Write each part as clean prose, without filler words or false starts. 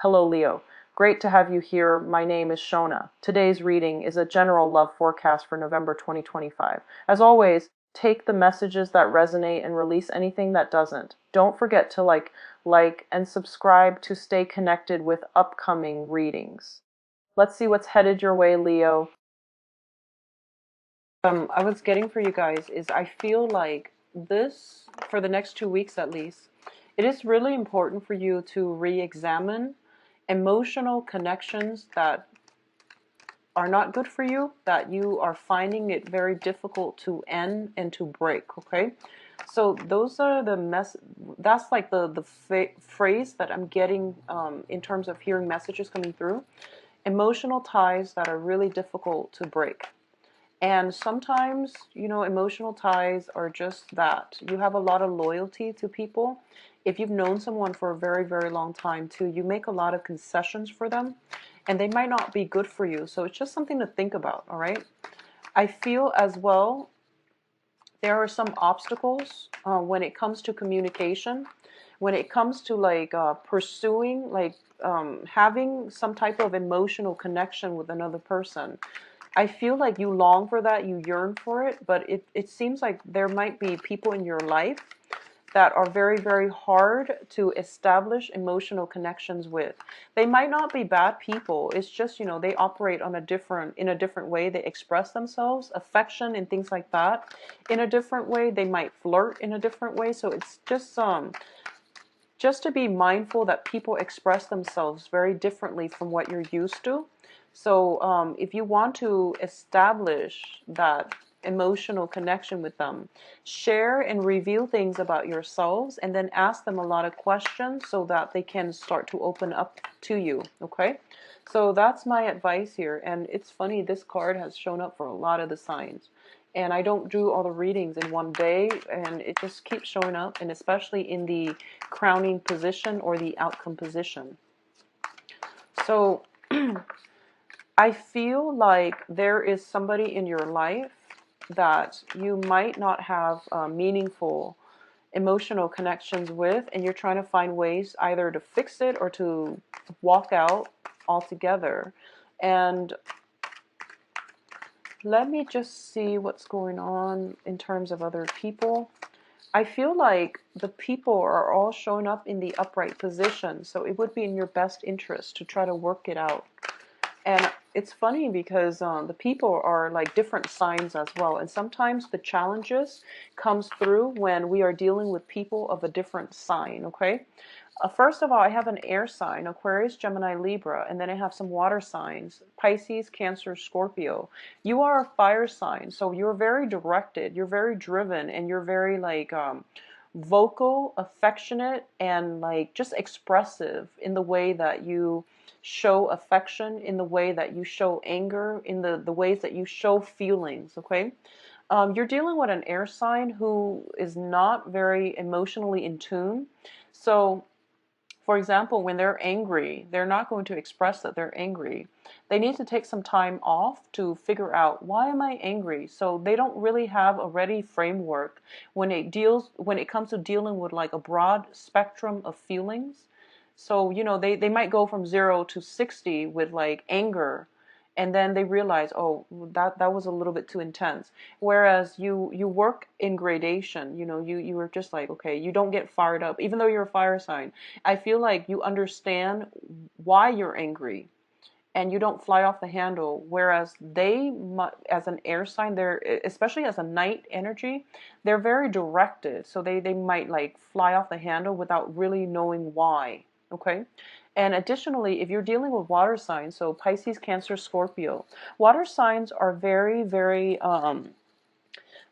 Hello, Leo. Great to have you here. My name is Shona. Today's reading is a general love forecast for November 2025. As always, take the messages that resonate and release anything that doesn't. Don't forget to like, and subscribe to stay connected with upcoming readings. Let's see what's headed your way, Leo. I was getting for you guys is I feel like this, for the next 2 weeks at least, it is really important for you to re-examine emotional connections that are not good for you, that you are finding it very difficult to end and to break, okay? So those are that's like the phrase that I'm getting in terms of hearing messages coming through. Emotional ties that are really difficult to break. And sometimes, emotional ties are just that. You have a lot of loyalty to people. If you've known someone for a very, very long time too, you make a lot of concessions for them, and they might not be good for you. So it's just something to think about, all right? I feel as well there are some obstacles when it comes to communication, when it comes to pursuing, having some type of emotional connection with another person. I feel like you long for that, you yearn for it, but it seems like there might be people in your life that are very, very hard to establish emotional connections with. They might not be bad people. It's just, they operate in a different way. They express themselves, affection and things like that in a different way. They might flirt in a different way. So it's just to be mindful that people express themselves very differently from what you're used to. So if you want to establish that emotional connection with them, share and reveal things about yourselves and then ask them a lot of questions so that they can start to open up to you, okay? So that's my advice here. And it's funny, this card has shown up for a lot of the signs. And I don't do all the readings in one day, and it just keeps showing up, and especially in the crowning position or the outcome position. So I feel like there is somebody in your life that you might not have meaningful emotional connections with, and you're trying to find ways either to fix it or to walk out altogether. And let me just see what's going on in terms of other people. I feel like the people are all showing up in the upright position, so it would be in your best interest to try to work it out. And it's funny because the people are like different signs as well, and sometimes the challenges comes through when we are dealing with people of a different sign, okay? First of all, I have an air sign, Aquarius, Gemini, Libra, and then I have some water signs, Pisces, Cancer, Scorpio. You are a fire sign, so you're very directed, you're very driven, and you're very vocal, affectionate, and just expressive in the way that you show affection, in the way that you show anger, in the ways that you show feelings, okay? You're dealing with an air sign who is not very emotionally in tune. So for example, when they're angry, they're not going to express that they're angry. They need to take some time off to figure out, why am I angry? So they don't really have a ready framework when it comes to dealing with like a broad spectrum of feelings. So, they might go from 0 to 60 with like anger, and then they realize, oh, that was a little bit too intense. Whereas you work in gradation. You were just like, okay, you don't get fired up even though you're a fire sign. I feel like you understand why you're angry and you don't fly off the handle, whereas as an air sign, they're, especially as a night energy, they're very directed, so they might like fly off the handle without really knowing why. Okay. And additionally, if you're dealing with water signs, so Pisces, Cancer, Scorpio, water signs are very, very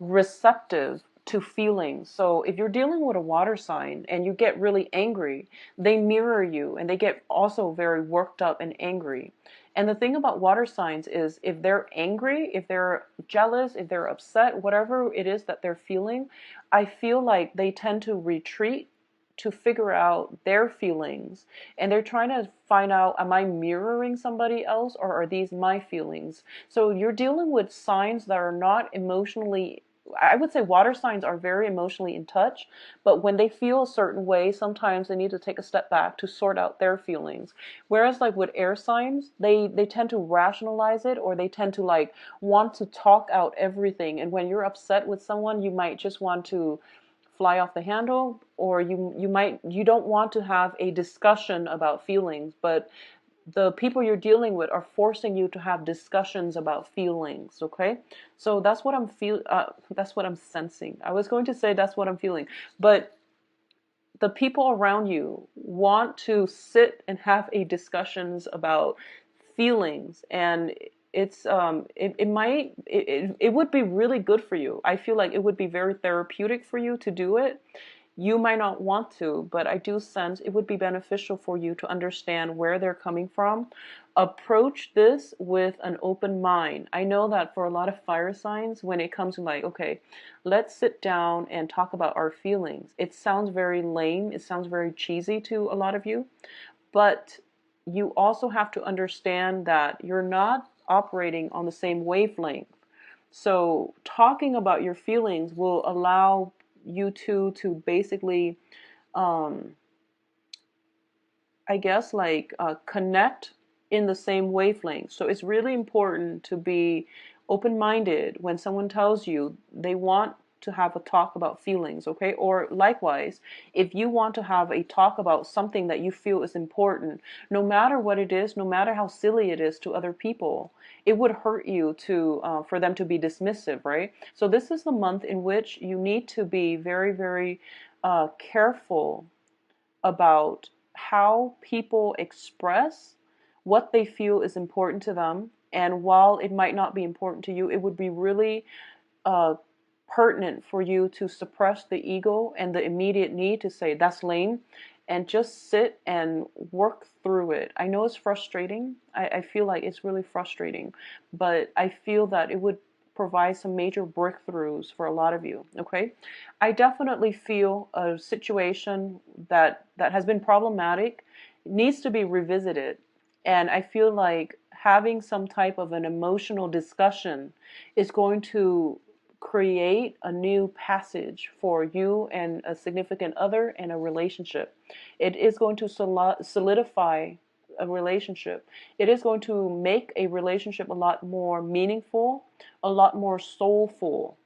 receptive to feelings. So if you're dealing with a water sign and you get really angry, they mirror you and they get also very worked up and angry. And the thing about water signs is, if they're angry, if they're jealous, if they're upset, whatever it is that they're feeling, I feel like they tend to retreat to figure out their feelings, and they're trying to find out, am I mirroring somebody else, or are these my feelings? So you're dealing with signs that are not emotionally I would say water signs are very emotionally in touch, but when they feel a certain way, sometimes they need to take a step back to sort out their feelings. Whereas like with air signs, they tend to rationalize it, or they tend to like want to talk out everything. And when you're upset with someone, you might just want to fly off the handle, or you don't want to have a discussion about feelings, but the people you're dealing with are forcing you to have discussions about feelings. Okay, so that's what that's what I'm sensing. I was going to say that's what I'm feeling, but the people around you want to sit and have a discussions about feelings. And it would be really good for you. I feel like it would be very therapeutic for you to do it. You might not want to, but I do sense it would be beneficial for you to understand where they're coming from. Approach this with an open mind. I know that for a lot of fire signs, when it comes to like, okay, let's sit down and talk about our feelings, it sounds very lame. It sounds very cheesy to a lot of you, but you also have to understand that you're not operating on the same wavelength. So talking about your feelings will allow you two to basically, um, I guess, like connect in the same wavelength. So it's really important to be open-minded when someone tells you they want to have a talk about feelings, okay? Or likewise, if you want to have a talk about something that you feel is important, no matter what it is, no matter how silly it is to other people, it would hurt you to for them to be dismissive, right? So this is the month in which you need to be very, very careful about how people express what they feel is important to them. And while it might not be important to you, it would be really uh, pertinent for you to suppress the ego and the immediate need to say, that's lame, and just sit and work through it. I know it's frustrating. I feel like it's really frustrating, but I feel that it would provide some major breakthroughs for a lot of you. Okay, I definitely feel a situation that has been problematic needs to be revisited, and I feel like having some type of an emotional discussion is going to create a new passage for you and a significant other in a relationship. It is going to solidify a relationship. It is going to make a relationship a lot more meaningful, a lot more soulful.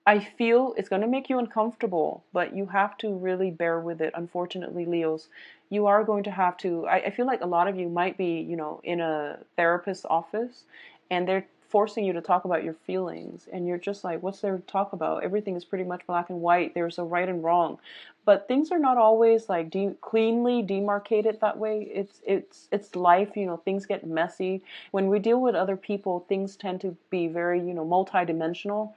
I feel it's going to make you uncomfortable, but you have to really bear with it. Unfortunately, Leos, you are going to have to. I feel like a lot of you might be, in a therapist's office, and they're forcing you to talk about your feelings, and you're just like, what's there to talk about? Everything is pretty much black and white. There's a right and wrong, but things are not always like cleanly demarcated that way. It's life. Things get messy. When we deal with other people, things tend to be very, multidimensional.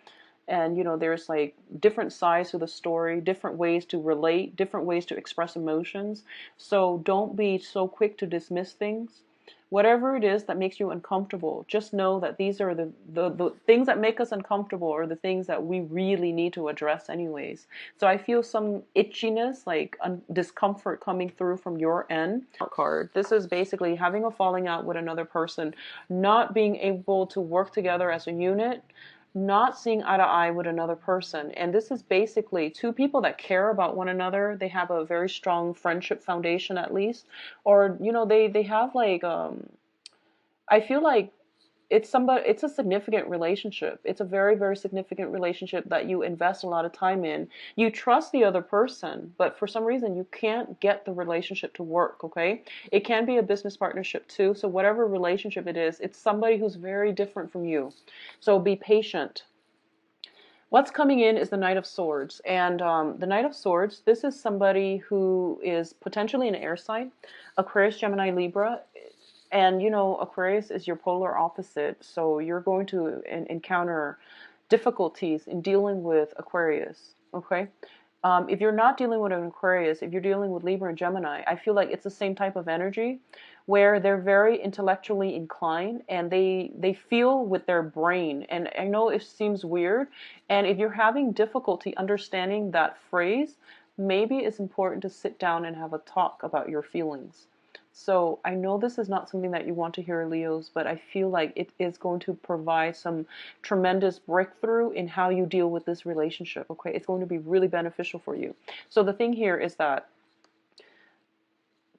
And there's like different sides to the story, different ways to relate, different ways to express emotions. So don't be so quick to dismiss things. Whatever it is that makes you uncomfortable, just know that these are the things that make us uncomfortable, are the things that we really need to address anyways. So I feel some itchiness, like discomfort coming through from your end. Card. This is basically having a falling out with another person, not being able to work together as a unit, not seeing eye to eye with another person. And this is basically two people that care about one another. They have a very strong friendship foundation, at least. Or, they have like, I feel like it's a significant relationship. It's a very, very significant relationship that you invest a lot of time in. You trust the other person, but for some reason you can't get the relationship to work, okay? It can be a business partnership too. So whatever relationship it is, it's somebody who's very different from you. So be patient. What's coming in is the Knight of Swords. And the Knight of Swords, this is somebody who is potentially an air sign, Aquarius, Gemini, Libra. And Aquarius is your polar opposite, so you're going to encounter difficulties in dealing with Aquarius, okay? If you're not dealing with an Aquarius, if you're dealing with Libra and Gemini, I feel like it's the same type of energy where they're very intellectually inclined, and they feel with their brain. And I know it seems weird, and if you're having difficulty understanding that phrase, maybe it's important to sit down and have a talk about your feelings. So I know this is not something that you want to hear, Leos, but I feel like it is going to provide some tremendous breakthrough in how you deal with this relationship. Okay, it's going to be really beneficial for you. So the thing here is that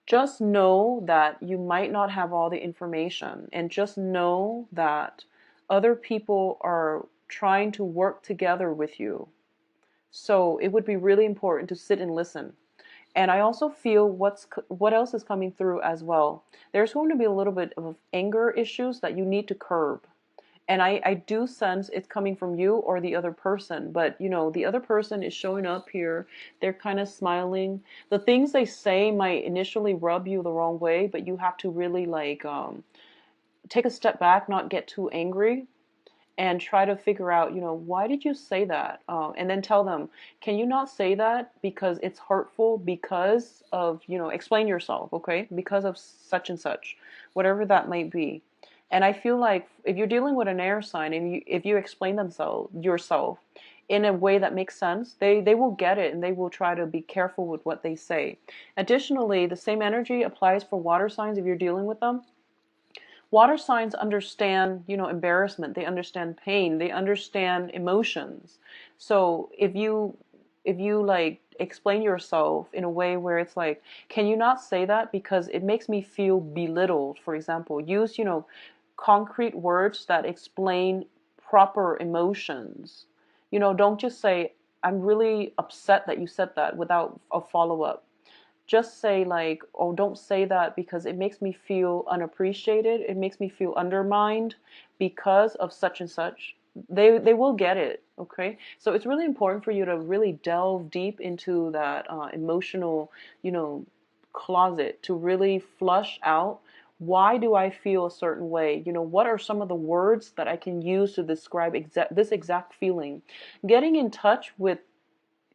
just know that you might not have all the information, and just know that other people are trying to work together with you. So it would be really important to sit and listen. And I also feel what else is coming through as well. There's going to be a little bit of anger issues that you need to curb. And I do sense it's coming from you or the other person. But, you know, the other person is showing up here. They're kind of smiling. The things they say might initially rub you the wrong way, but you have to really like take a step back, not get too angry, and try to figure out, you know, why did you say that? And then tell them, can you not say that because it's hurtful because of, you know, explain yourself, okay? Because of such and such, whatever that might be. And I feel like if you're dealing with an air sign and if you explain yourself in a way that makes sense, they will get it and they will try to be careful with what they say. Additionally, the same energy applies for water signs if you're dealing with them. Water signs understand, you know, embarrassment. They understand pain. They understand emotions. So if you like explain yourself in a way where it's like, can you not say that because it makes me feel belittled, for example. Use, you know, concrete words that explain proper emotions. You know, don't just say, I'm really upset that you said that without a follow-up. Just say like, oh, don't say that because it makes me feel unappreciated. It makes me feel undermined because of such and such. They will get it, okay? So it's really important for you to really delve deep into that emotional, you know, closet to really flush out, why do I feel a certain way? You know, what are some of the words that I can use to describe this exact feeling? Getting in touch with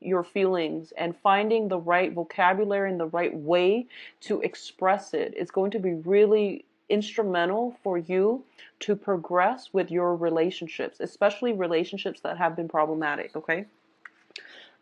your feelings and finding the right vocabulary and the right way to express it is going to be really instrumental for you to progress with your relationships, especially relationships that have been problematic, okay?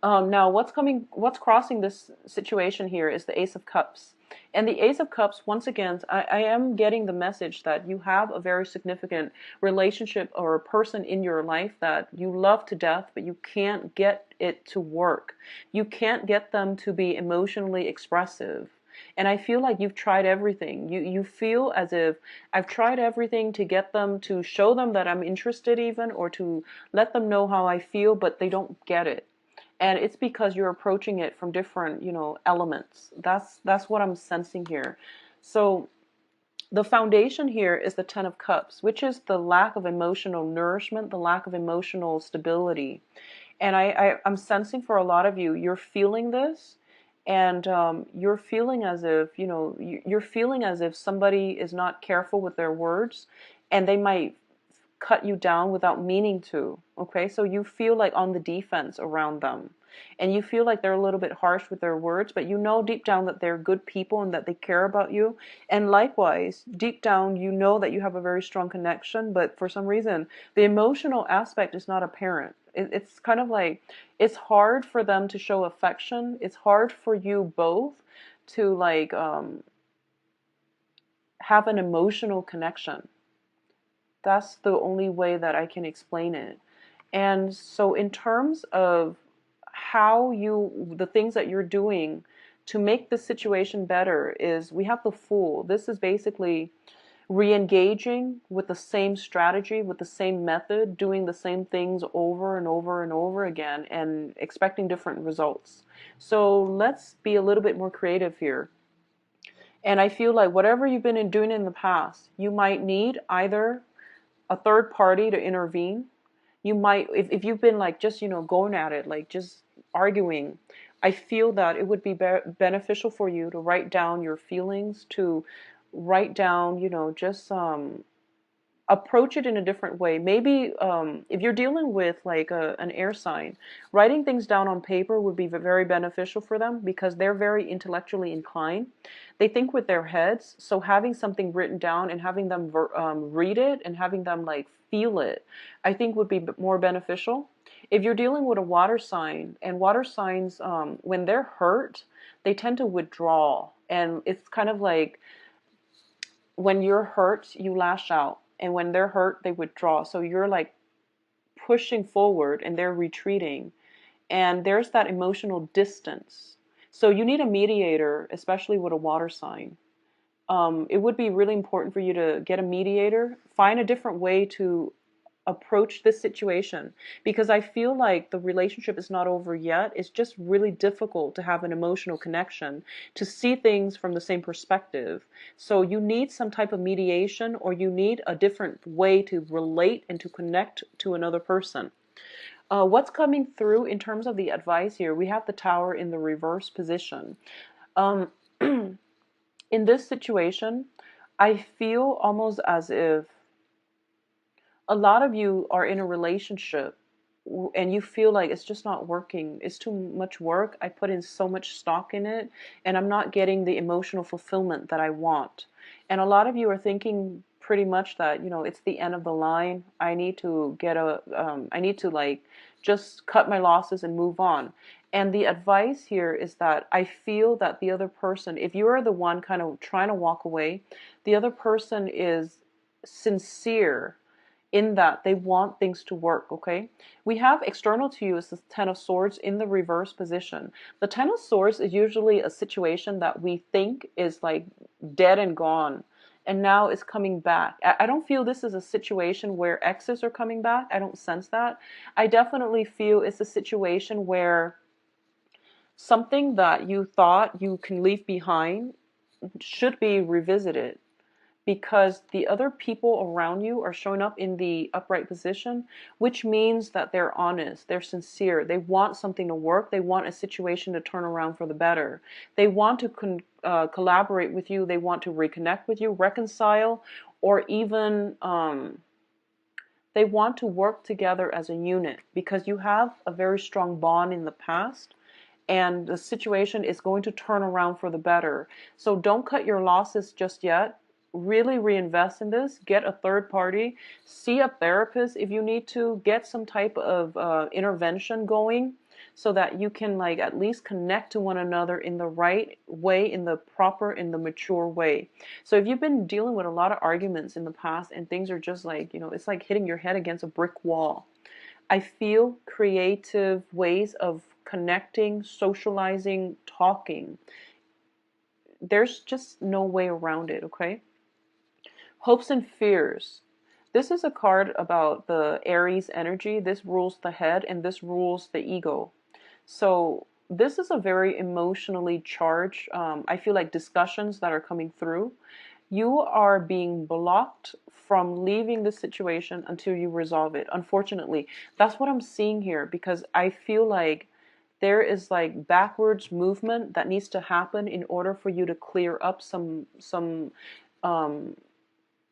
Now, what's crossing this situation here is the Ace of Cups. And the Ace of Cups, once again, I am getting the message that you have a very significant relationship or a person in your life that you love to death, but you can't get it to work. You can't get them to be emotionally expressive. And I feel like you've tried everything. You feel as if I've tried everything to get them to show them that I'm interested even, or to let them know how I feel, but they don't get it. And it's because you're approaching it from different, you know, elements. That's what I'm sensing here. So the foundation here is the Ten of Cups, which is the lack of emotional nourishment, the lack of emotional stability. And I'm sensing for a lot of you, you're feeling this, and you're feeling as if, you know, you're feeling as if somebody is not careful with their words, and they might cut you down without meaning to. Okay, so you feel like on the defense around them, and you feel like they're a little bit harsh with their words, but you know deep down that they're good people and that they care about you. And likewise, deep down, you know that you have a very strong connection, but for some reason the emotional aspect is not apparent. It's kind of like it's hard for them to show affection. It's hard for you both to like have an emotional connection. That's the only way that I can explain it. And so in terms of the things that you're doing to make the situation better, is we have the Fool. This is basically re-engaging with the same strategy, with the same method, doing the same things over and over and over again and expecting different results. So let's be a little bit more creative here. And I feel like whatever you've been doing in the past, you might need either a third party to intervene. You might, if you've been like just, you know, going at it, like just arguing, I feel that it would be beneficial for you to write down your feelings, to write down, you know, just approach it in a different way. Maybe if you're dealing with like an air sign, writing things down on paper would be very beneficial for them because they're very intellectually inclined. They think with their heads, so having something written down and having them read it and having them like feel it, I think would be more beneficial. If you're dealing with a water sign, and water signs, when they're hurt, they tend to withdraw, and it's kind of like when you're hurt, you lash out. And when they're hurt, they withdraw. So you're like pushing forward and they're retreating. And there's that emotional distance. So you need a mediator, especially with a water sign. It would be really important for you to get a mediator, find a different way to approach this situation, because I feel like the relationship is not over yet. It's just really difficult to have an emotional connection, to see things from the same perspective. So you need some type of mediation, or you need a different way to relate and to connect to another person. What's coming through in terms of the advice here? We have the Tower in the reverse position. Um, in this situation, I feel almost as if a lot of you are in a relationship and you feel like it's just not working. It's too much work. I put in so much stock in it and I'm not getting the emotional fulfillment that I want. And a lot of you are thinking pretty much that, it's the end of the line. I need to I need to like just cut my losses and move on. And the advice here is that I feel that the other person, if you are the one kind of trying to walk away, the other person is sincere in that they want things to work, okay? We have external to you is the Ten of Swords in the reverse position. The Ten of Swords is usually a situation that we think is like dead and gone, and now it's coming back. I don't feel this is a situation where exes are coming back. I don't sense that. I definitely feel it's a situation where something that you thought you can leave behind should be revisited, because the other people around you are showing up in the upright position, which means that they're honest, they're sincere, they want something to work, they want a situation to turn around for the better. They want to collaborate with you, they want to reconnect with you, reconcile, or even they want to work together as a unit, because you have a very strong bond in the past and the situation is going to turn around for the better. So don't cut your losses just yet. Really reinvest in this. Get a third party. See a therapist if you need to. Get some type of intervention going so that you can like at least connect to one another in the right way, in the proper, in the mature way. So if you've been dealing with a lot of arguments in the past and things are just like, it's like hitting your head against a brick wall, I feel creative ways of connecting, socializing, talking. There's just no way around it, okay? Hopes and fears. This is a card about the Aries energy. This rules the head and this rules the ego. So this is a very emotionally charged, I feel like, discussions that are coming through. You are being blocked from leaving the situation until you resolve it. Unfortunately, that's what I'm seeing here, because I feel like there is like backwards movement that needs to happen in order for you to clear up some um,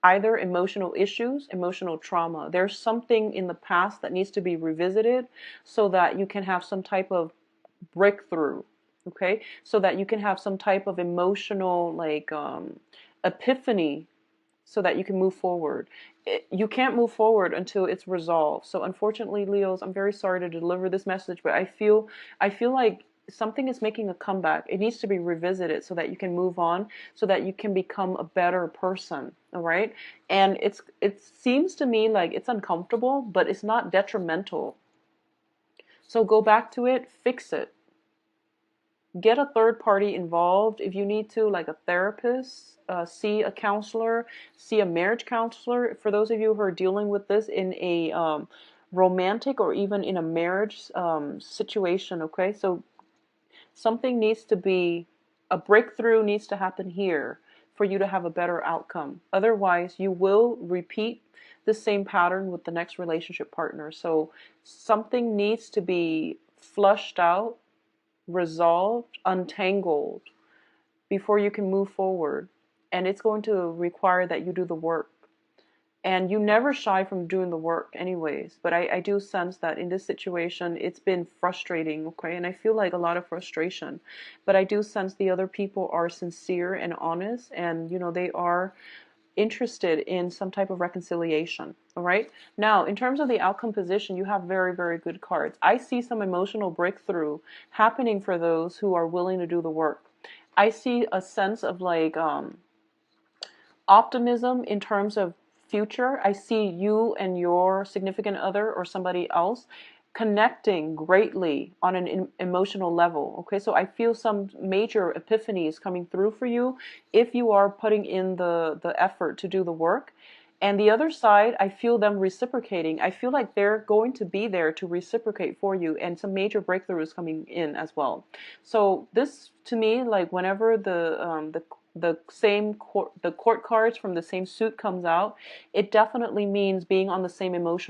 either emotional issues, emotional trauma. There's something in the past that needs to be revisited so that you can have some type of breakthrough, okay? So that you can have some type of emotional like epiphany so that you can move forward. You can't move forward until it's resolved. So unfortunately, Leos, I'm very sorry to deliver this message, but I feel like something is making a comeback. It needs to be revisited so that you can move on, so that you can become a better person, all right? And it seems to me like it's uncomfortable, but it's not detrimental. So go back to it, fix it. Get a third party involved if you need to, like a therapist, see a counselor, see a marriage counselor. For those of you who are dealing with this in a romantic or even in a marriage situation, okay? So something needs to be, a breakthrough needs to happen here for you to have a better outcome. Otherwise, you will repeat the same pattern with the next relationship partner. So something needs to be flushed out, resolved, untangled before you can move forward. And it's going to require that you do the work. And you never shy from doing the work anyways. But I do sense that in this situation, it's been frustrating, okay? And I feel like a lot of frustration. But I do sense the other people are sincere and honest. And, they are interested in some type of reconciliation, all right? Now, in terms of the outcome position, you have very, very good cards. I see some emotional breakthrough happening for those who are willing to do the work. I see a sense of like optimism in terms of future. I see you and your significant other or somebody else connecting greatly on an emotional level. Okay, so I feel some major epiphanies coming through for you if you are putting in the effort to do the work. And the other side, I feel them reciprocating. I feel like they're going to be there to reciprocate for you, and some major breakthroughs coming in as well. So this, to me, like whenever the same court, the court cards from the same suit comes out, it definitely means being on the same emotional